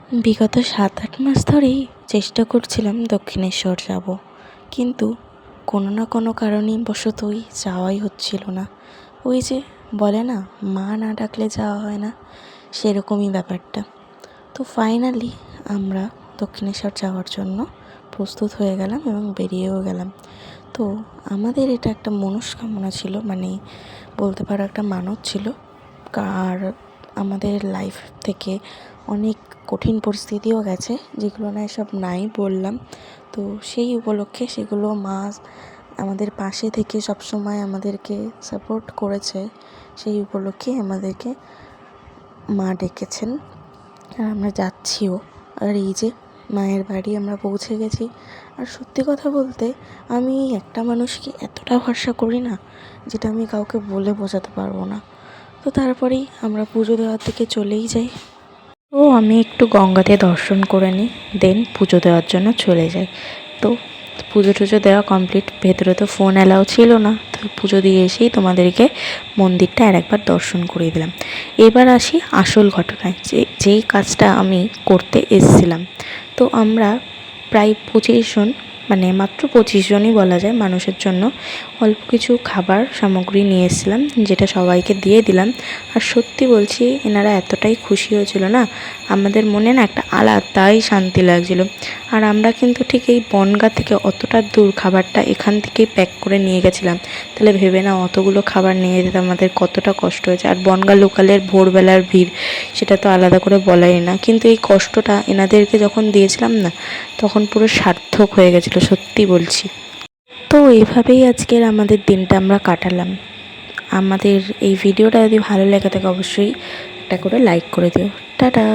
বিগত ৭-৮ মাস ধরেই চেষ্টা করছিলাম দক্ষিণেশ্বর যাব, কিন্তু কোনো না কোনো কারণবশতই যাওয়াই হচ্ছিল না। ওই যে বলে না, মা না ডাকলে যাওয়া হয় না, সেরকমই ব্যাপারটা। তো ফাইনালি আমরা দক্ষিণেশ্বর যাওয়ার জন্য প্রস্তুত হয়ে গেলাম এবং বেরিয়েও গেলাম। তো আমাদের এটা একটা মনস্কামনা ছিল, মানে বলতে পারো একটা মানত ছিল। আর আমাদের লাইফ থেকে অনেক কঠিন পরিস্থিতিও গেছে, যেগুলো না সব নাই বললাম। তো সেই উপলক্ষে সেগুলো মা আমাদের পাশে থেকে সবসময় আমাদেরকে সাপোর্ট করেছে, সেই উপলক্ষে আমাদেরকে মা ডেকেছেন আর আমরা যাচ্ছিও। আর এই যে মায়ের বাড়ি আমরা পৌঁছে গেছি। আর সত্যি কথা বলতে আমি একটা মানুষকে এতটা ভরসা করি না, যেটা আমি কাউকে বলে বোঝাতে পারবো না। তো তারপরেই আমরা পুজো দেওয়ার দিকে চলেই যাই। তো আমি একটু গঙ্গাতে দর্শন করে নিই, দেন পুজো দেওয়ার জন্য চলে যাই। তো পুজো টুজো দেওয়া কমপ্লিট। ভেতরে তো ফোন অ্যালাউ ছিল না, তো পুজো দিয়ে এসেই তোমাদেরকে মন্দিরটা আরেকবার দর্শন করিয়ে দিলাম। এবার আসি আসল ঘটনায়, যেই কাজটা আমি করতে এসেছিলাম। তো আমরা প্রায় 25 জন, মানে মাত্র 25 জনই বলা যায় মানুষের জন্য অল্প কিছু খাবার সামগ্রী নিয়ে এসেছিলাম, যেটা সবাইকে দিয়ে দিলাম। আর সত্যি বলছি, এনারা এতটাই খুশি হয়েছিল না, আমাদের মনে না একটা আলাদাই শান্তি লাগছিল। আর আমরা কিন্তু ঠিক এই বনগাঁ থেকে অতটা দূর খাবারটা এখান থেকেই প্যাক করে নিয়ে গেছিলাম। তাহলে ভেবে না, অতগুলো খাবার নিয়ে যেতে আমাদের কতটা কষ্ট হয়েছে। আর বনগাঁ লোকালের ভোরবেলার ভিড়, সেটা তো আলাদা করে বলাই না। কিন্তু এই কষ্টটা এনাদেরকে যখন দিয়েছিলাম না, তখন পুরো সার্থক হয়ে গেছিলো, সত্যি বলছি। তো এইভাবেই আজকের আমাদের দিনটা আমরা কাটালাম। আমাদের এই ভিডিওটা যদি ভালো লেগে থাকে, অবশ্যই একটা করে লাইক করে দিও। টাটা।